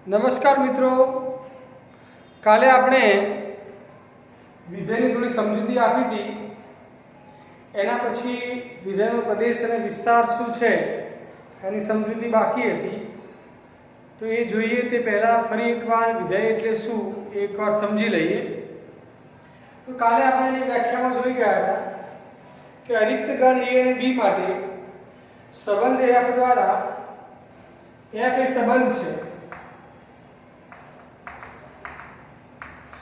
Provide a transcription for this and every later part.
નમસ્કાર મિત્રો, કાલે આપણે વિધેયની થોડી સમજૂતી આપી હતી. એના પછી વિધેયનો પ્રદેશ અને વિસ્તાર શું છે એની સમજૂતી બાકી હતી. તો એ જોઈએ તે પહેલાં ફરી એકવાર વિધેય એટલે શું એ એકવાર સમજી લઈએ. તો કાલે આપણે એની વ્યાખ્યામાં જોઈ ગયા હતા કે અરિક્ત ગણ એ અને બી માટે સંબંધ એફ દ્વારા એફ એ સંબંધ છે.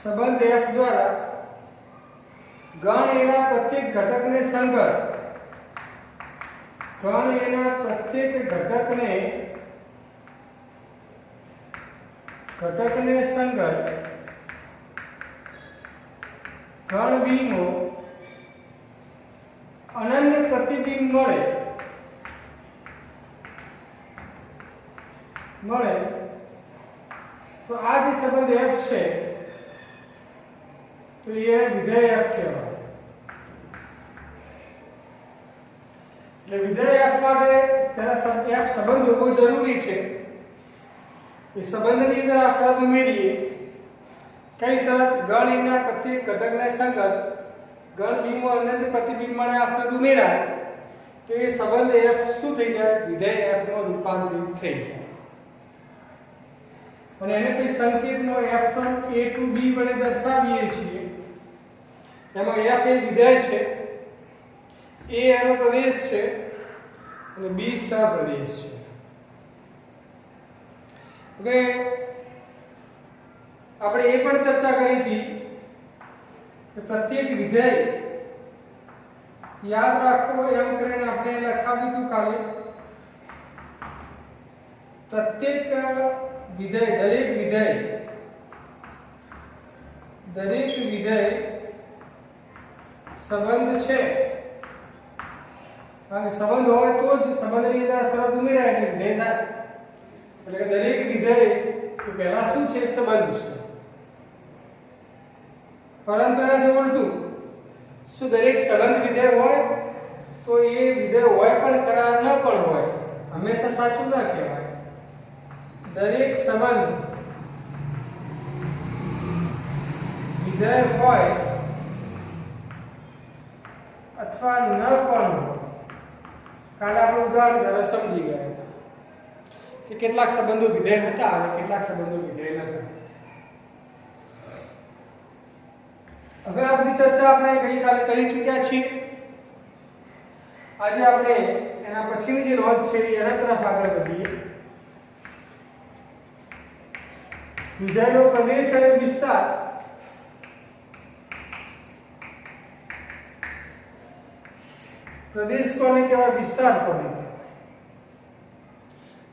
संबंध एफ द्वारा गण एना प्रत्येक घटक ने संगत गण एना प्रत्येक घटक ने संगत गण बी नो अनन्य प्रतिबिंब મળે તો આ જે સંબંધ એફ છે तो ये विधेय एफ कहेवाय. એટલે વિધેય એફ માટે પહેલા એફ સંબંધ હોવો જરૂરી છે. એ સંબંધની અંદર આ શરત ઉમેરીએ. કઈ શરત? ગણ એના પ્રત્યેક ઘટકને સંગત ગણ બી માં અનન્ય પ્રતિબિંબ મળે આ શરત ઉમેરાય તો એ સંબંધ એફ શું થઈ જાય? વિધેય એફ માં રૂપાંતરિત થઈ જાય. અને એને કોઈ સંકેતનો f a to b વડે દર્શાવીએ છીએ. એમાં f એ વિધેય છે, a એનો પ્રદેશ છે અને b સહપ્રદેશ છે. હવે આપણે એ પણ ચર્ચા કરી હતી કે પ્રત્યેક વિધેય યાદ રાખો એમ કરીને આપણે લખાવ્યું હતું કાલે. પ્રત્યેક વિધેય દરેક વિધેય સંબંધ છે. કારણ કે સંબંધ હોય તો જ સંબંધની અંદર શરત ઉમેરાય એટલે વિધેય થાય. એટલે કે દરેક વિધેય એ પહેલા શું છે? સંબંધ છે. પરંતુ એનાથી ઉલટું શું દરેક સંબંધ વિધેય હોય તો એ વિધેય હોય પણ ખરા ન પણ હોય હંમેશા સાચું ના કહેવાય. દરેક સંબંધ વિધેય હોય અથવા ન પણ હોય. કાલે આપણે ઉદાહરણ દ્વારા સમજી ગયા હતા કે કેટલાક સંબંધો વિધેય હતા અને કેટલાક સંબંધો વિધેય નહોતા. હવે આ બધી ચર્ચા આપણે ગઈકાલે કરી ચૂક્યા છીએ. આજે આપણે એના પછીની જે નોંધ છે એના તરફ આગળ વધીએ. વિધેયનો પ્રદેશ અને વિસ્તાર. પ્રદેશ કોને કહેવાય? વિસ્તાર કોને કહેવાય?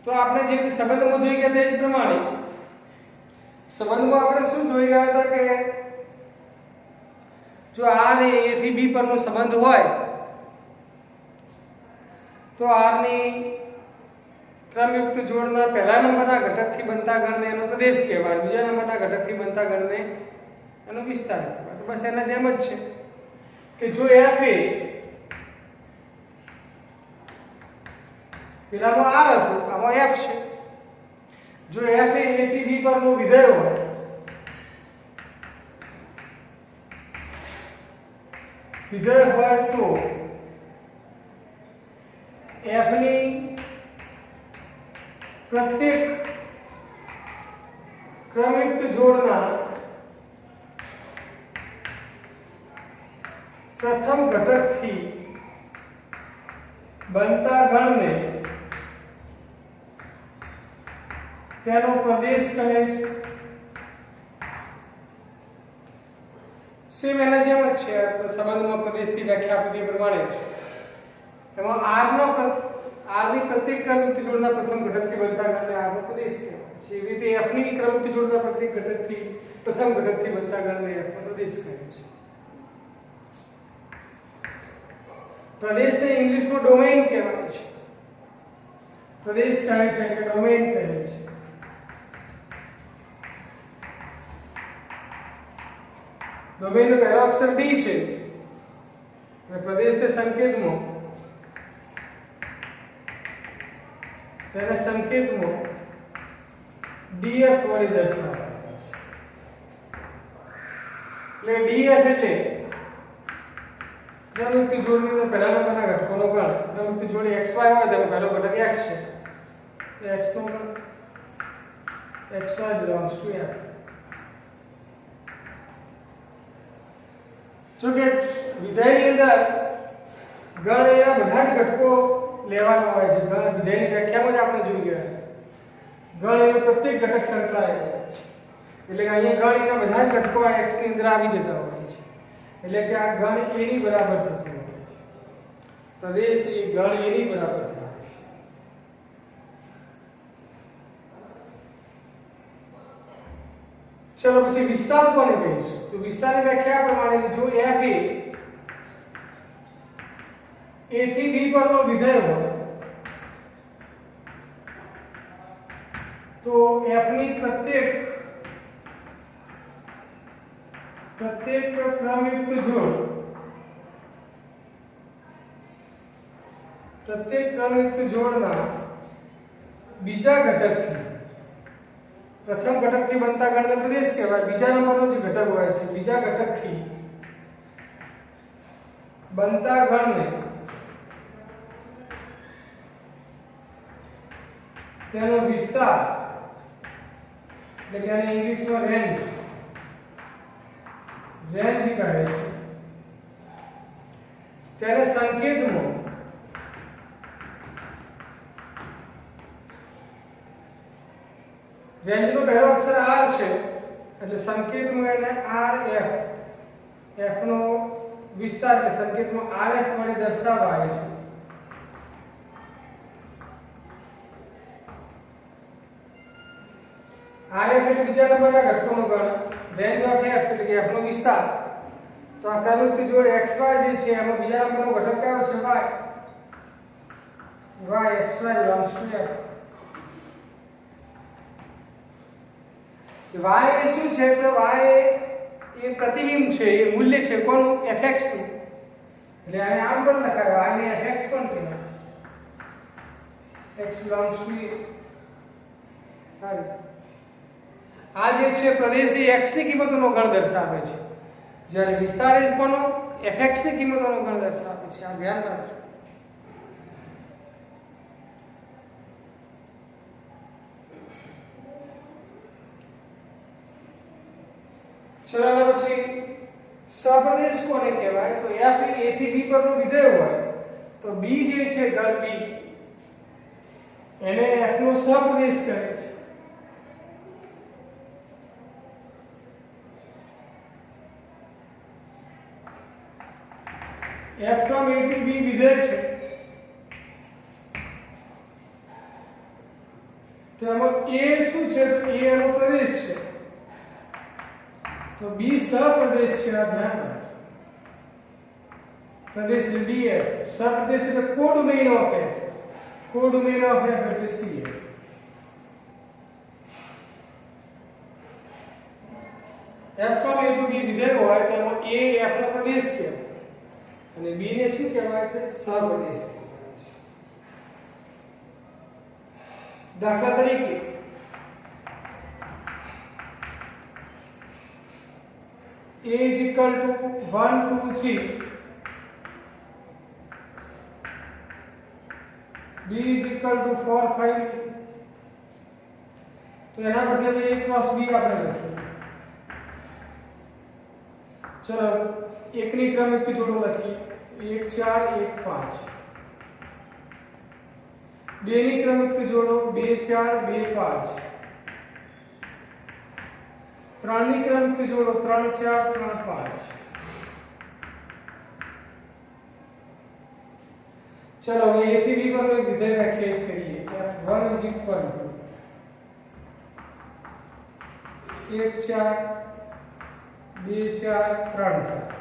તો આપણે જે રીતે સંબંધમાં જોઈ ગયા તે જ પ્રમાણે સંબંધમાં આપણે શું જોઈ ગયા હતા કે જો r ને a થી b પરનો સંબંધ હોય તો r ની ક્રમયુક્ત જોડના પહેલા નંબરના ઘટકથી બનતા ગણને એનો પ્રદેશ કહેવાય, બીજા નંબરના ઘટકથી બનતા ગણને એનો વિસ્તાર કહેવાય. તો બસ એના જેમ જ છે કે જો f એ પેલામાં r હતું આમાં f છે. જો f એ a થી b પરનો વિધેય હોય તો f ની प्रत्येक क्रमयुक्त जोड़ना प्रथम घटक थी बनता गण ने तेनो प्रदेश कहे છે. સેમ એના જેમ જ છે. સંબંધમાં પ્રદેશની વ્યાખ્યા આપી પ્રમાણે એમાં r ની પ્રત્યેક ક્રમયુક્ત જોડના પ્રથમ ઘટકથી બનતા ગણને r નો પ્રદેશ કહેવાય છે. એવી રીતે f ની ક્રમયુક્ત જોડના પ્રત્યેક ઘટકથી પ્રથમ ઘટકથી બનતા ગણને f નો પ્રદેશ કહે છે. પ્રદેશને ઇંગ્લિશમાં ડોમેઇન કહેવાય છે. પ્રદેશ કહે છે કે ડોમેઇન કહે છે. ડોમેઇનનો પહેલો અક્ષર d છે અને પ્રદેશને સંકેતમાં તેના સંકેતમાં df વડે દર્શાવાય એટલે df એટલે ક્રમયુક્ત જોડણીનો પહેલા નંબરના ઘટકોનો ગણ ક્રમયુક્ત જોડી xy હોય તો પહેલો ઘટક x છે x નો ગણ xy belongs to f જો કે વિધેયની અંદર ગણ એના બધા જ ઘટકો લેવાના હોય છે ગણ વિધેયની વ્યાખ્યામાં જ આપણે જોઈ ગયા ગણ એનો પ્રત્યેક ઘટક સંકળાયેલો હોય છે એટલે કે અહીંયા ગણ એના બધા જ ઘટકો આ x ની અંદર આવી જતા હોય છે એટલે કે આ ગણ a ની બરાબર થતું હોય છે પ્રદેશ એ ગણ a ની બરાબર થાય છે ચલો પછી વિસ્તાર કોને કહીશું તો વિસ્તારની વ્યાખ્યા પ્રમાણે જો f એ a થી b પરનો વિધેય હોય તો f ની પ્રત્યેક ક્રમયુક્ત જોડના બીજા ઘટકથી પ્રથમ ઘટકથી બનતા ગણને પ્રદેશ કહેવાય બીજા નંબરનો જે ઘટક હોય છે બીજા ઘટકથી બનતા ગણને તેનો વિસ્તાર એટલે કે આને ઇંગ્લિશમાં રેન્જ કહે છે તેને સંકેતમાં રેન્જનો પહેલો અક્ષર r છે એટલે સંકેતમાં એને rf f નો વિસ્તાર એટલે સંકેતમાં rf વડે દર્શાવાય છે rf એટલે બીજા નંબરના ઘટકોનો ગણ રેન્જ ઓફ f એટલે કે f નો વિસ્તાર તો આ ક્રમયુક્ત જોડ xy જે છે એમાં બીજા નંબરનો ઘટક કયો છે y xy belongs to f y એ શું છે તો y એ પ્રતિબિંબ છે એ મૂલ્ય છે કોનું fx નું એટલે આને આમ પણ લખાય y ને fx પણ કહેવાય x belongs to આ જે છે પ્રદેશ એ x ની કિંમતોનો ગણ દર્શાવે છે જ્યારે વિસ્તાર એ કોનો fx ની કિંમતોનો ગણ દર્શાવે છે આ ધ્યાન રાખજો ચલો પછી સપ્રદેશ કોને કહેવાય તો f એ a થી b પરનો વિધેય હોય તો b જે છે ગણ b એને f નો સપ્રદેશ કહે છે f from a to b વિધેય છે તો એમાં a શું છે તો a એનો પ્રદેશ છે તો b સપ્રદેશ છે આ ધ્યાન રાખો પ્રદેશ એટલે df સપ્રદેશ એટલે કોડોમેઇન ઓફ f કોડોમેઇન ઓફ f એટલે cf f from a to b વિધેય હોય તો એમાં a f નો પ્રદેશ કહેવાય અને b ને શું કહેવાય છે સપ્રદેશ કહેવાય છે દાખલા તરીકે a is equal to 1 2 3 b is equal to 4 5 તો એના બદલે a cross b આપણે લખીએ ચલો એકની ક્રમયુક્ત જોડો લખીએ 1 4 1 5 બેની ક્રમયુક્ત જોડો 2 4 2 5 ત્રણની ક્રમયુક્ત જોડો 3 4 3 5 ચલો હવે a થી b પરનો એક વિધેય વ્યાખ્યાયિત કરીએ f1 is equal to 1 4 2 4 3 4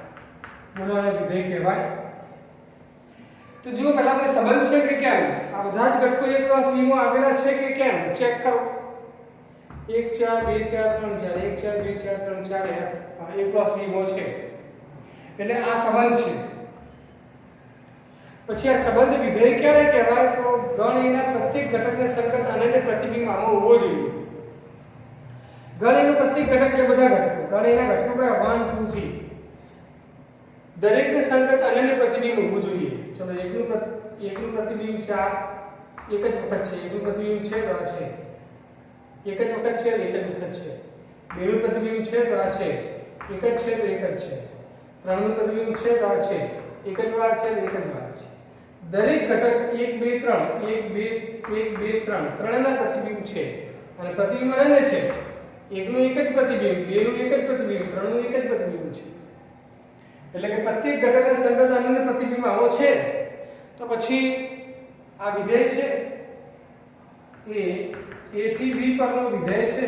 બોલાને વિધેય કહેવાય તો જો પહેલા તો સંબંધ છે કે કેમ આ બધા જ ઘટકો a ક્રોસ b માં આવેલા છે કે કેમ ચેક કરો 1 4 2 4 3 4 1 4 2 4 3 4 a ક્રોસ b માં છે એટલે આ સંબંધ છે પછી આ સંબંધ વિધેય ક્યારે કહેવાય તો ગણ એના પ્રત્યેક ઘટકને સંગત અનન્ય પ્રતિબિંબ આમાં હોવો જોઈએ ગણ એનું પ્રત્યેક ઘટક એટલે બધા ઘટકો. ગણ એના ઘટકો કયા 1 2 3. દરેકને સંગત અનન્ય પ્રતિબિંબ હોવું જોઈએ. ચલો એકનું પ્રતિબિંબ 4 એક જ વખત છે. એકનું પ્રતિબિંબ છે તો આ છે. એક જ વખત છે એક જ વખત છે. બેનું પ્રતિબિંબ છે તો આ છે. એક જ છે તો એક જ છે. ત્રણનું પ્રતિબિંબ છે તો આ છે. એક જ વાર છે તો એક જ વાર છે. દરેક ઘટક 1 2 3 1 2 1 2 3 ત્રણના પ્રતિબિંબ છે અને પ્રતિબિંબ અનન્ય છે. એકનું એક જ પ્રતિબિંબ, બેનું એક જ પ્રતિબિંબ, ત્રણનું એક જ પ્રતિબિંબ છે. એટલે કે પ્રત્યેક ઘટકને સંગત અનન્ય પ્રતિબિંબ આવો છે તો પછી આ વિધેય છે એ a થી b પરનો વિધેય છે.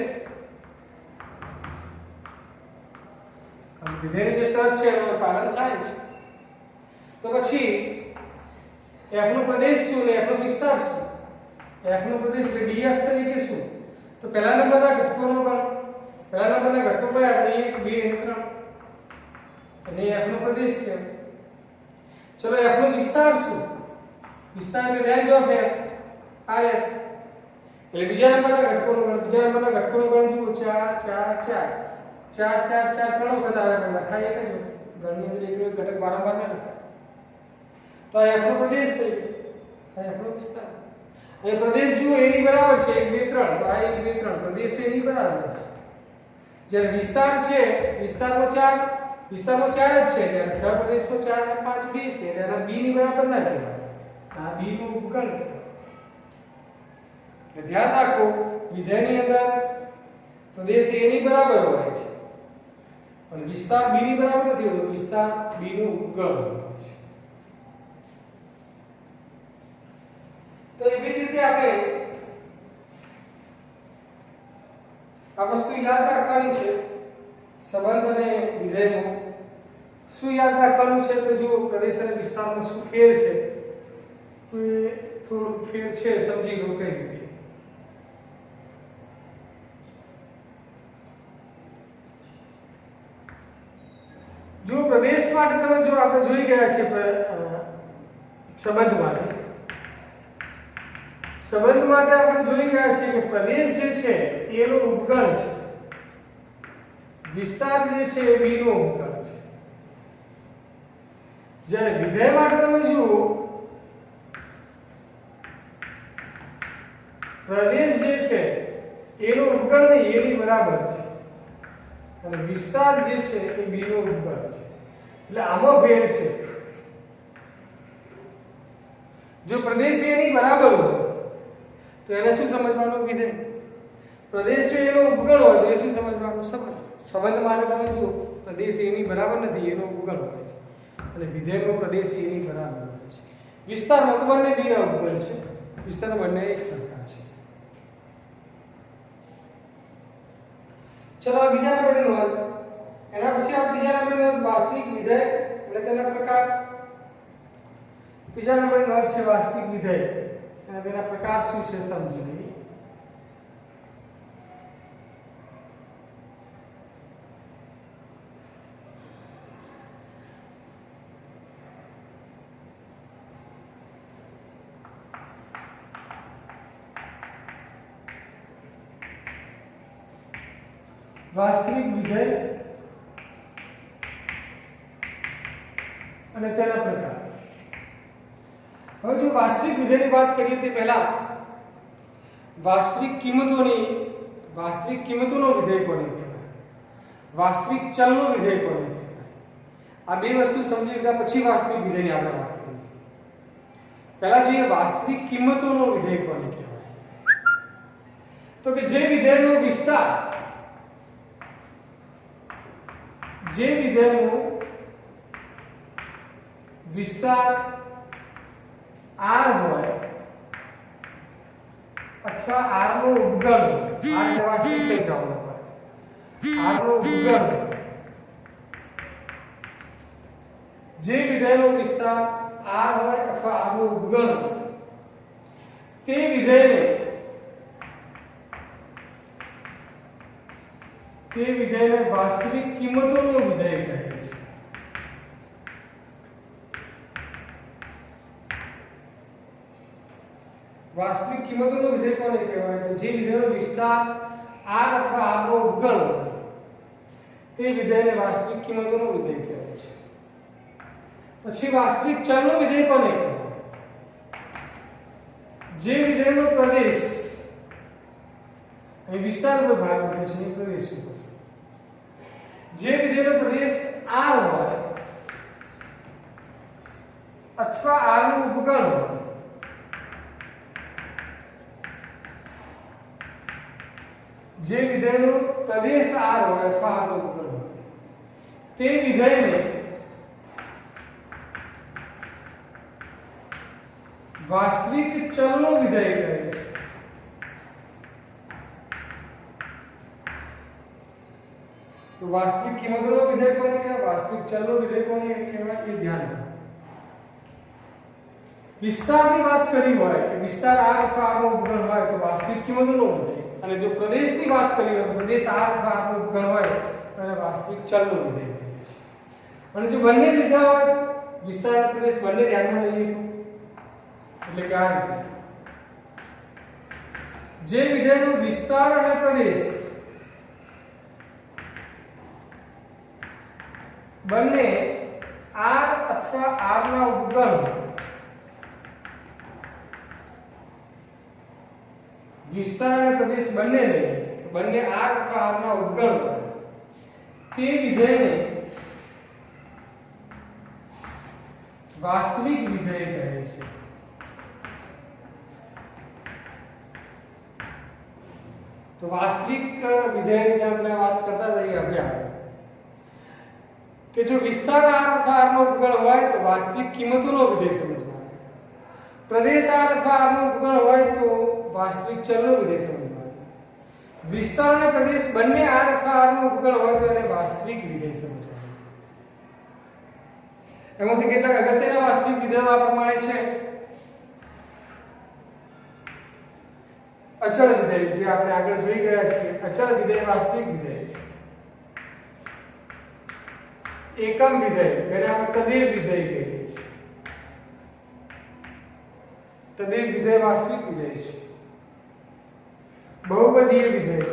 વિધેયની જે શરત છે એનું પાલન થાય છે. તો પછી f નો પ્રદેશ શું ને f નો વિસ્તાર શું? f નો પ્રદેશ એટલે df તરીકે શું? તો પહેલા નંબરના ઘટકોનો ગણ. પહેલા નંબરના ઘટકો કયા? 1 2 અને 3 અને f નો પ્રદેશ કયો? ચલો f નો વિસ્તાર શું? વિસ્તાર એટલે રેન્જ ઓફ f rf. એટલે બીજા નંબરના ઘટકોનો ગણ. બીજા નંબરના ઘટકોનો ગણ જુઓ 4 4 4 4 4 4 ત્રણ વખત આવે પણ લખાય એક જ વખત. ગણની અંદર એક ઘટક વારંવાર ન લખાય. તો આ f નો પ્રદેશ થઈ ગયો. આ f નો વિસ્તાર. એ પ્રદેશ જુઓ a ની બરાબર છે 1 2 3 તો આ 1 2 3 પ્રદેશ a ની બરાબર છે. જ્યારે વિસ્તાર છે વિસ્તારમાં 4 જ છે. જ્યારે સહપ્રદેશનો 4 અને 5 b છે એટલે આના b ની બરાબર ના કહેવાય. આ b નું ઉપગણ કહેવાય. એટલે ધ્યાન રાખો વિધેયની અંદર પ્રદેશ a ની બરાબર હોય છે પણ વિસ્તાર b ની બરાબર નથી હોતો. વિસ્તાર b નું ઉપગણ હોય છે. તો એવી જ રીતે આપણે આ વસ્તુ યાદ રાખવાની છે સંબંધ અને વિધેયનો. શું યાદ રાખવાનું છે તો જો પ્રદેશ અને વિસ્તારમાં શું ફેર છે તો એ થોડું ફેર છે સમજી લો કઈ રીતે. જો પ્રદેશ માટે તમે જો આપણે જોઈ ગયા છે સંબંધ માટે આપણે જોઈ ગયા છે કે પ્રદેશ જે છે એનો ઉપગણ છે. વિસ્તાર જે છે એ b નો ઉપગણ છે. જ્યારે વિધેય માટે તમે જુઓ પ્રદેશ જે છે એનો ઉપગણ એ ની બરાબર છે અને વિસ્તાર જે છે એ b નો ઉપગણ છે. એટલે આમાં ફેર છે. જો પ્રદેશ a ની બરાબર હોય તો એને શું સમજવાનું? વિધેય. પ્રદેશ જો એનો ઉપગણ હોય તો એ શું સમજવાનું? સંબંધ. સંબંધ માટે તમે જુઓ પ્રદેશ a ની બરાબર નથી એનો ઉપગણ હોય છે અને વિધેયનો પ્રદેશ a ની બરાબર હોય છે. વિસ્તારમાં તો બંને b ના ઉપગણ છે. વિસ્તાર બંને એક સરખા છે. ચલો બીજા નંબરની નોંધ. એના પછી આપણે ત્રીજા નંબરની નોંધ વાસ્તવિક વિધેય એટલે તેના પ્રકાર. ત્રીજા નંબરની નોંધ છે વાસ્તવિક વિધેય અને તેના પ્રકાર શું છે સમજી લઈએ. વાસ્તવિક વિધેય અને તેના પ્રકાર. હવે જો વાસ્તવિક વિધેયની વાત કરીએ તે પહેલા વાસ્તવિક કિંમતોનો વિધેય કોને કહેવાય? વાસ્તવિક ચલનો વિધેય કોને કહેવાય? આ બે વસ્તુ સમજી લીધા પછી વાસ્તવિક વિધેયની આપણે વાત કરીએ. પહેલા જોઈએ વાસ્તવિક કિંમતોનો વિધેય કોને કહેવાય? તો કે જે વિધેયનો વિસ્તાર r હોય અથવા r નો ઉપગણ હોય. r એટલે વાસ્તવિક સંખ્યાઓનો હોય. r નો ઉપગણ હોય. જે વિધેયનો વિસ્તાર r હોય અથવા r નો ઉપગણ હોય તે વિધેયને વાસ્તવિક કિંમતોનો વિધેય કહે છે. વાસ્તવિક કિંમતોનો વિધેય કોને કહેવાય? તો જે વિધેયનો વિસ્તાર r અથવા r નો ઉપગણ તે વિધેયને વાસ્તવિક કિંમતોનું વિધેય કહેવાય છે. પછી વાસ્તવિક ચલનું વિધેય કોને કહેવાય? જે વિધેયનો પ્રદેશ અહીં વિસ્તાર પર ભાર મૂકે છે, એ પ્રદેશ ઉપર. જે વિધેયનો પ્રદેશ R હોય અથવા R નું ઉપગણ હોય, જે વિધેયનો પ્રદેશ R હોય અથવા R નું ઉપગણ હોય, તે વિધેયને વાસ્તવિક ચલનો વિધેય કહે છે. તો વાસ્તવિક કિંમતોનો વિધેય કોને કહેવાય, વાસ્તવિક ચલનો વિધેય કોને કહેવાય, એ ધ્યાન રાખો. વિસ્તારની વાત કરી હોય કે વિસ્તાર R અથવા R નો ઉપગણ હોય તો વાસ્તવિક કિંમતોનો વિધેય, અને જો પ્રદેશની વાત કરી હોય તો પ્રદેશ R અથવા R નો ઉપગણ હોય તો એને વાસ્તવિક ચલનો વિધેય કહે છે. અને જો બંને લીધા હોય, વિસ્તાર અને પ્રદેશ બંને ધ્યાનમાં લઈએ તો એટલે કે આ રીતે જે વિધેયનો વિસ્તાર અને પ્રદેશ બંને R અથવા R ના ઉપગણ, વિસ્તાર અને પ્રદેશ બંને લઈએ તો બંને R અથવા R ના ઉપગણ હોય, તે વિધેયને વાસ્તવિક વિધેય કહે છે. તો વાસ્તવિક વિધેયની જે આપણે વાત કરતા હતા અભ્યાસ કે જો વિસ્તાર R અથવા R નો ઉપગણ હોય તો વાસ્તવિક કિંમતોનો વિધેય સમજવાનો, પ્રદેશ R અથવા R નો ઉપગણ હોય તો વાસ્તવિક ચલનો વિધેય સમજવાનો, વિસ્તાર અને પ્રદેશ બંને R અથવા R નો ઉપગણ હોય તો એને વાસ્તવિક વિધેય સમજવાનો. એમાંથી કેટલાક અગત્યના વાસ્તવિક વિધેયો આ પ્રમાણે છે. અચળ વિધેય, જે આપણે આગળ જોઈ ગયા છીએ, અચળ વિધેય વાસ્તવિક વિધેય છે. એકમ વિધેય, જેને આપણે તદેવ વિધેય કહીએ છીએ, તદેવ વિધેય વાસ્તવિક વિધેય છે. બહુપદીય વિધેય,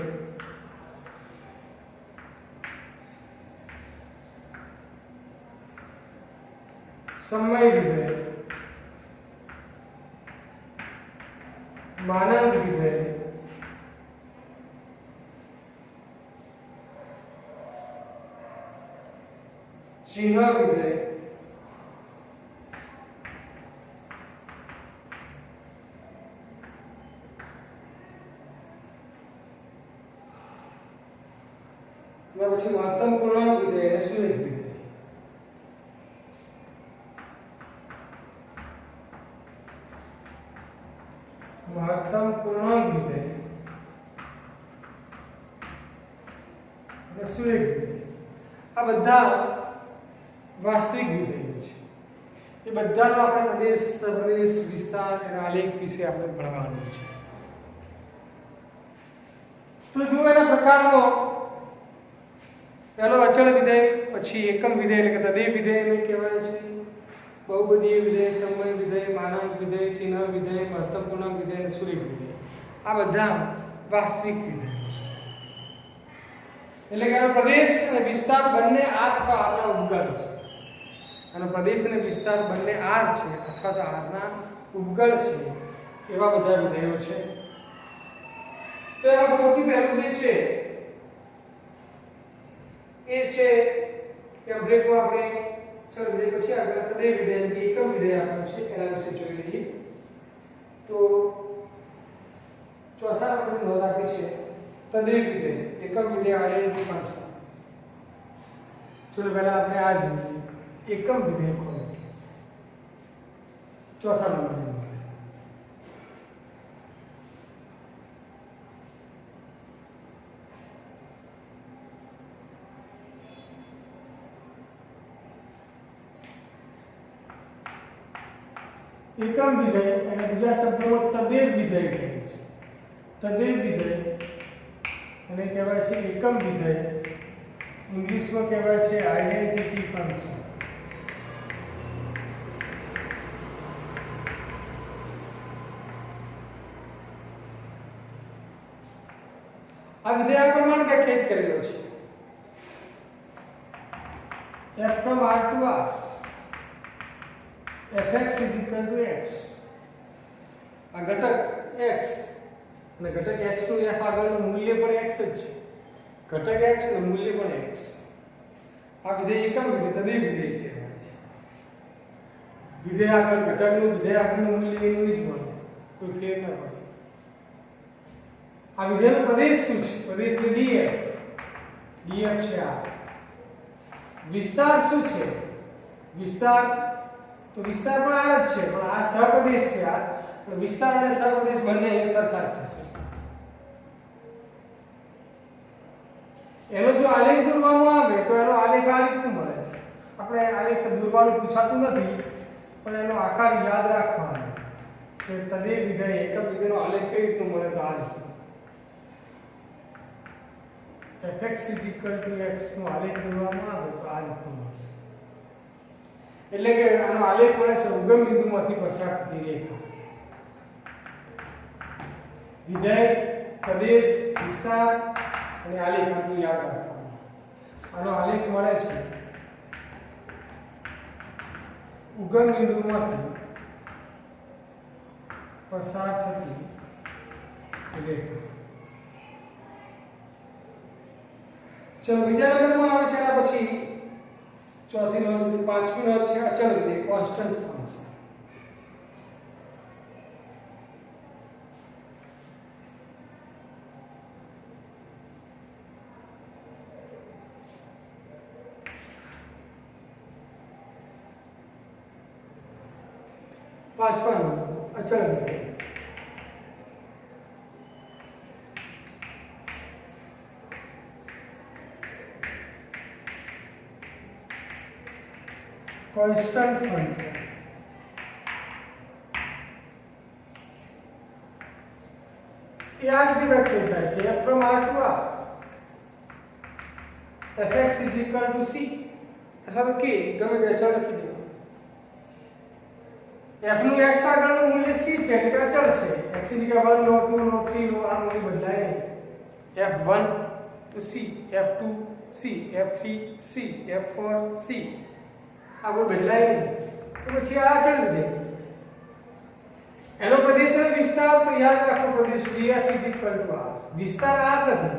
સમય વિધેય, માનાંક વિધેય, ચિહ્ન વિધેય, પછી મહત્તમ પૂર્ણાંક વિધેય અને સુરેખ વિધેય. મહત્તમ પૂર્ણાંક વિધેય અને સુરેખ વિધેય, આ બધા વાસ્તવિક વિધેયો છે. એ બધાનો આપણે પ્રદેશ વિસ્તાર અને આલેખ વિશે આપણે ભણવાનું છે. તો જો એના પ્રકારનો પહેલો અચળ વિધેય, પછી એકમ વિધેય એટલે કે તદેવ વિધેય એને કહેવાય છે, બહુપદીય વિધેય, સમય વિધેય, માનાંક વિધેય, ચિહ્ન વિધેય, મહત્તમ પૂર્ણાંક વિધેય અને સુરેખ વિધેય, આ બધા વાસ્તવિક વિધેયો છે. એટલે કે આનો પ્રદેશ અને વિસ્તાર બંને R અથવા R ના ઉપગણ છે. આનો પ્રદેશ અને વિસ્તાર બંને R છે અથવા તો R ના ઉપગણ છે, એવા બધા વિધેયો છે. તો એમાં સૌથી પહેલું જે છે એ છે કે બ્રેકમાં આપણે ચલ વિધેય પછી આગળ તદેવ વિધેય એટલે કે એકમ વિધેય આપ્યું છે, એના વિશે જોઈ લઈએ. તો ચોથા નંબરની નોંધ આપી છે તદેવ વિધેય, એકમ વિધેય, આઈડેન્ટિટી ફંક્શન. ચલો પહેલા આપણે આ જોઈએ, એકમ વિધેય કોને કહેવાય? ચોથા નંબરની નોંધ. એકમ વિધેય અને બીજા શબ્દોમાં તદેવ વિધેય કહે છે. તદેવ વિધેય અને કહેવાય છે એકમ વિધેય, ઇંગ્લિશમાં કહેવાય છે આઇડેન્ટિટી ફંક્શન. આ વિધેય આ પ્રમાણે વ્યાખ્યાયિત કરેલો છે f from r to r fx is equal to x આ ઘટક x અને ઘટક x નું f આગળનું મૂલ્ય પણ x જ છે ઘટક x નું મૂલ્ય પણ x આ વિધેય એકમ વિધેય તદિય વિધેય કહેવાય છે વિધેય આગળ ઘટકનું વિધેય આગળનું મૂલ્ય એનું જ મળે કોઈ ફેર ન પડે આ વિધેયનો પ્રદેશ શું છે પ્રદેશ એટલે df df છે આ વિસ્તાર શું છે વિસ્તાર તો વિસ્તાર પણ આ જ છે પણ આ સહપ્રદેશ છે આ પણ વિસ્તાર અને સહપ્રદેશ બંને એક સરખા જ થશે એનો જો આલેખ દોરવામાં આવે તો એનો આલેખ આ રીતનું મળે છે આપણે આલેખ દોરવાનું પૂછાતું નથી પણ એનો આકાર યાદ રાખવાનો કે તદિય વિધેય એકમ વિધેયનો આલેખ કઈ રીતનું મળે તો આ રીતનું fx = x નો આલેખ દોરવામાં આવે તો આ રીતનું મળશે એટલે કે આનો આલેખ મળે છે ઉગમ બિંદુમાંથી પસાર થતી રેખા વિધેય પ્રદેશ વિસ્તાર અને આલેખ આટલું યાદ રાખવાનું આનો આલેખ મળે છે ઉગમ બિંદુમાંથી પસાર થતી રેખા ચલો બીજા નંબરમાં આવે છે એના પછી ચોથી નોંધ પાંચમી નોંધ છે અચળ વિધેય કોન્સ્ટન્ટ ફંક્શન પાંચમા નંબર અચળ વિધેય constant function ये आज भी व्याख्या है f from r to r fx is equal to c ऐसा तो के गમે તે અચળ લખી દેવાનું f નું x આગળનું મૂલ્ય c છે એટલે અચળ છે x ની જગ્યાએ 1 લો 2 લો 3 લો આ મૂલ્ય બદલાય નહીં f1 to c f2 c f3 c f4 c આ કોઈ બદલાય નહીં તો પછી આ અચળ વિધેય એનો પ્રદેશ અને વિસ્તાર તો યાદ રાખો પ્રદેશ df = r વિસ્તાર r નથી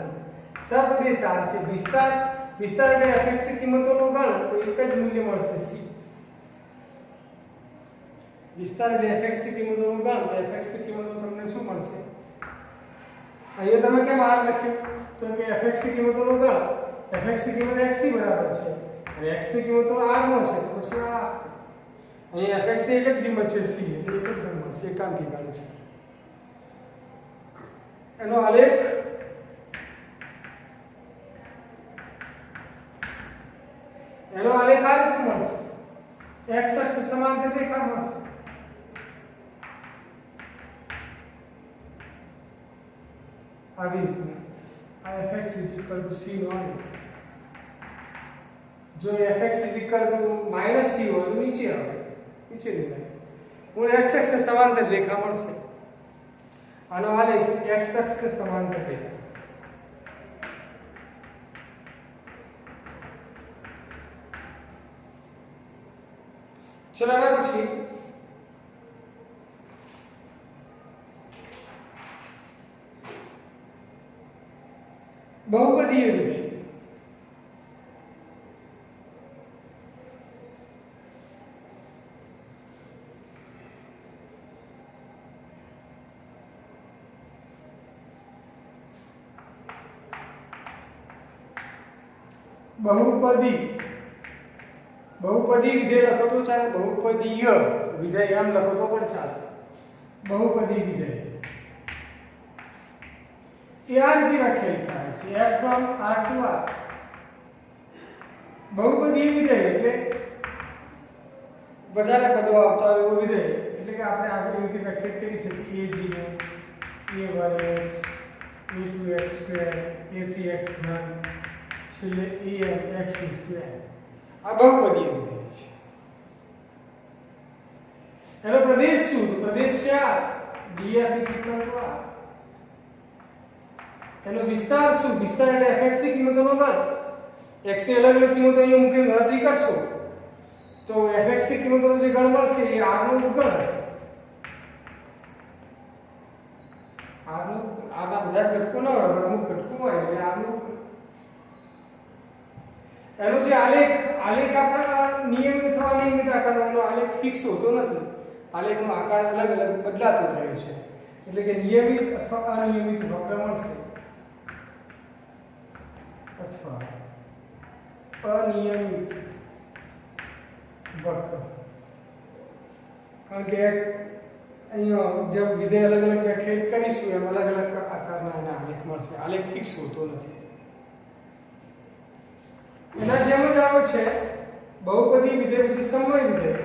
સહપ્રદેશ r છે વિસ્તાર એટલે fx ની કિંમતોનો ગણ તો એક જ મૂલ્ય મળશે c વિસ્તાર એટલે fx ની કિંમતોનો ગણ તો fx ની કિંમતો તમને શું મળશે અહીંયા તમે કેમ r લખ્યું તો કે fx ની કિંમતોનો ગણ fx ની કિંમત x ની બરાબર છે અને x ની કિંમત તો r નો છે તો પછી આ અહીંયા fx ની એક જ કિંમત છે c એટલે એક જ કિંમત છે એકાંકી ગણ છે એનો આલેખ આ રીતનું મળશે x અક્ષ સમાંતર રેખા મળશે આવી રીતના આ fx = c નો આલેખ जो fx = -c हो तो नीचे આવે નીચે લીધા હું x અક્ષ સમાંતર રેખા મળશે આનો આલેખ x અક્ષ કે સમાંતર રેખા ચલો આના પછી બહુપદીય વિધેય बहुपदी विधेय लखो तो चाले बहुपदीय विधेय एम लखो तो पण चाले बहुपदी विधेय આ રીતે વ્યાખ્યાયિત થાય છે f from r to r बहुपदीय વિધેય એટલે વધારે પદો આવતા હોય એવો વિધેય એટલે કે આપણે આ રીતે વ્યાખ્યાયિત કરી શકીએ a0 a1x a2x2 a3x છેલ્લે anx2 આ બહુપદીય વિધેય છે એનો પ્રદેશ શું તો પ્રદેશ છે આ df = r એનો વિસ્તાર શું વિસ્તાર એટલે fx ની કિંમતોનો ગણ x ની અલગ અલગ કિંમતો અહીં મૂકીને ગણતરી કરશો તો fx ની કિંમતોનો જે ગણ મળશે એ r નો ઉકેલ હશે. r નો આના બધા જ ઘટકો ન હોય પણ અમુક ઘટકો હોય એટલે r નો એનો જે આલેખ આપણા નિયમિત અથવા અનિયમિત આકારનો આલેખ ફિક્સ હોતો નથી. આલેખનો આકાર અલગ અલગ બદલાતો રહે છે. એટલે કે નિયમિત અથવા અનિયમિત વક્ર મળશે અથવા અનિયમિત વક્ર. કારણ કે અહીંયા જેમ વિધેય અલગ અલગ વ્યાખ્યાયિત કરીશું એમ અલગ અલગ આકારના એના આલેખ મળશે. આલેખ ફિક્સ હોતો નથી. એના જેમ જ આવે છે બહુપદી વિધેય પછી સમય વિધેય.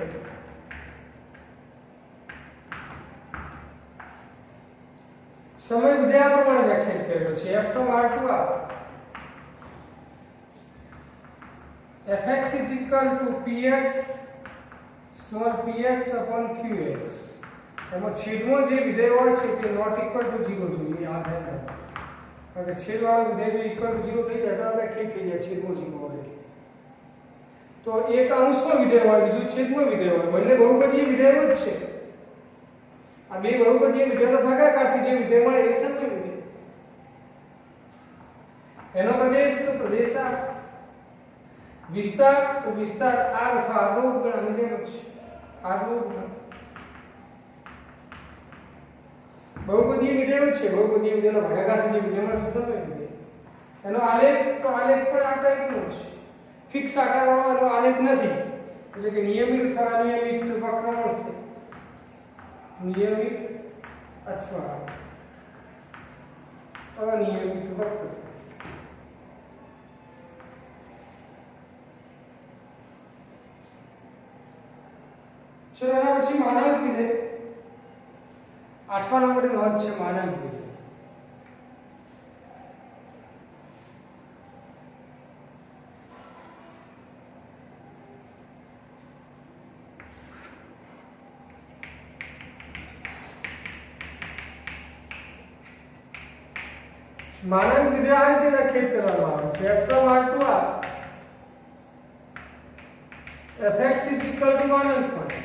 સમય વિધેય આ પ્રમાણે વ્યાખ્યાયિત કરેલો છે f from r to r fx is equal to px small px upon qx. એમાં છેદમાં જે વિધેય હોય છે તે નોટ ઇક્વલ ટુ 0 જોઈએ યાદ રાખો. કારણ કે છેદવાળો વિધેય જો ઇક્વલ ટુ 0 થઈ જાય તો વ્યાખ્યાયિત થઈ જાય છેદમાં 0 હોય. તો એક અંશમાં વિધેય હોય બીજું છેદમાં વિધેય હોય. બંને બહુપદીય વિધેયો જ છે. આ બે બહુપદીય વિધેયનો ભાગાકારથી જે વિધેય મળે એ સમય વિધેય. એનો પ્રદેશ તો પ્રદેશ r, વિસ્તાર તો વિસ્તાર r અથવા r નો ઉપગણ આની જેમ જ છે. r નો ઉપગણ બહુપદીય વિધેય છે. બહુપદીય વિધેયનો ભાગાકારથી જે વિધેય મળે છે સમય વિધેય. એનો આલેખ તો આલેખ પણ આ ટાઈપનો છે. ફિક્સ આકારવાળો એનો આલેખ નથી. એટલે કે નિયમિત અથવા અનિયમિત વક્ર મળશે. નિયમિત અથવા અનિયમિત વક્ર. ચલો એના પછી માનાંક વિધેય. 8મા નંબરે નોંધ છે માનાંક વિધેય. માનાંક વિધેય આ રીતે વ્યાખ્યાયિત કરવામાં આવે છે f from r to r fx is equal to માનાંક પણ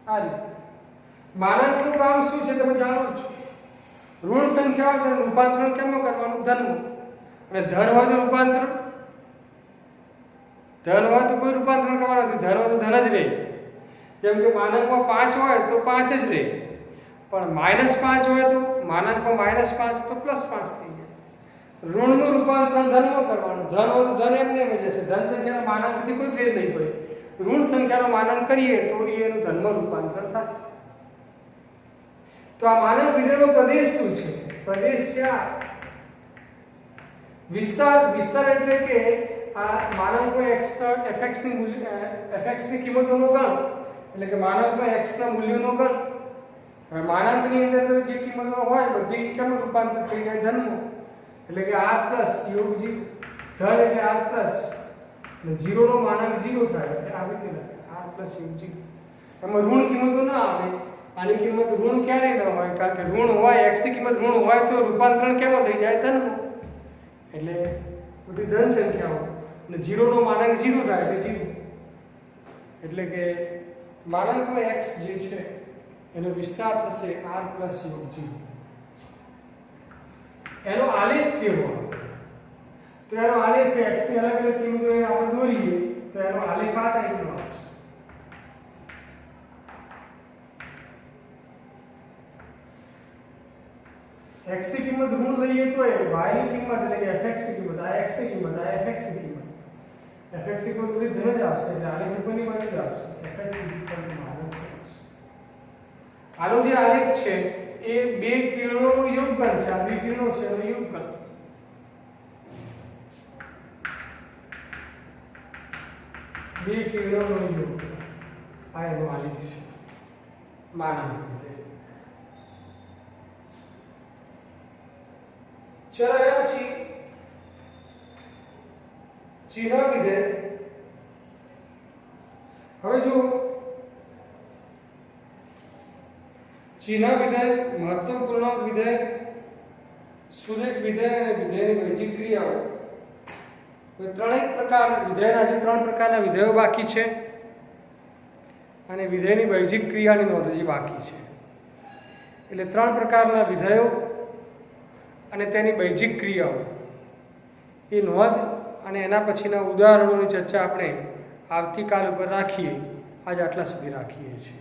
આ રીતે. માનાંકનું કામ શું છે તમે જાણો છો. ઋણ સંખ્યા હોય તો રૂપાંતરણ કેમાં કરવાનું? ધનમાં. અને ધન હોય તો રૂપાંતરણ ધન હોય તો કોઈ રૂપાંતરણ કરવાનું નથી. ધન હોય તો ધન જ રહે. જેમ કે માનાંકમાં 5 હોય તો 5 જ રહે. પણ -5 હોય તો માનાંકમાં -5 તો +5 થઈ જાય. ઋણનું રૂપાંતરણ ધનમાં કરવાનું. ધન હોય તો ધન એમને એમ જ રહેશે. ધન સંખ્યાના માનાંકથી કોઈ ફેર નહીં પડે. ઋણ સંખ્યાનો માનાંક કરીએ તો એનું ધનમાં રૂપાંતર થાય. તો આ માનાંક વિધેયનો પ્રદેશ શું છે? પ્રદેશ છે આ વિસ્તાર. વિસ્તાર એટલે કે આ માનાંકમાં x fx ની મૂલ્ય fx ની કિંમતોનો ગણ એટલે કે માનાંકમાં x ના મૂલ્યોનો ગણ. હવે માનાંકની અંદર જે કિંમતો હોય બધી કેમ રૂપાંતર થઈ જાય ધનમાં. એટલે કે r યોગ 0 ધન એટલે r અને 0 નો માનાંક 0 થાય એટલે આવી રીતે લખે r યોગ 0. એમાં ઋણ કિંમતો ના આવે. આની કિંમત ઋણ ક્યારે ન હોય? કારણ કે ઋણ હોય x ની કિંમત ઋણ હોય તો રૂપાંતરણ કેમાં થઈ જાય? ધનમાં. એટલે બધી ધન સંખ્યાઓ અને 0 નો માનાંક 0 થાય એટલે 0. એટલે કે માનાંકમાં x જે છે એનો વિસ્તાર થશે r યોગ 0. એનો આલેખ કેવો? તો એનો આલેખ x ની અલગ અલગ કિંમતો આપણે દોરીએ તો એનો આલેખ આ ટાઈપનો આવશે. x ની કિંમત ઋણ લઈએ તો y ની કિંમત એટલે કે fx ની કિંમત આ x ની કિંમત આ fx ની કિંમત fx ની કિંમત બધી ધન જ આવશે. એટલે આલેખ ઉપરની બાજુ જ આવશે. fx માનાંક આનો જે આલેખ છે એ બે કિરણોનું યોગફળ છે. આ બે કિરણો છે એનું યોગફળ. બે કિરણોનું યોગફળ આ એનો આલેખ છે માનાંક વિધેય. ચલો એના પછી ચિહ્ન વિધેય. હવે જો ચિહ્ન વિધેય, મહત્તમ પૂર્ણાંક વિધેય, સુરેખ વિધેય અને વિધેયની વૈજિક ક્રિયાઓ ત્રણેય પ્રકાર વિધેયના હજી 3 પ્રકારના વિધેયો બાકી છે અને વિધેયની બૈજિક ક્રિયાની નોંધ હજી બાકી છે. એટલે 3 પ્રકારના વિધેયો અને તેની બૈજિક ક્રિયાઓ એ નોંધ અને એના પછીના ઉદાહરણોની ચર્ચા આપણે આવતીકાલ ઉપર રાખીએ. આજ આટલા સુધી રાખીએ છીએ.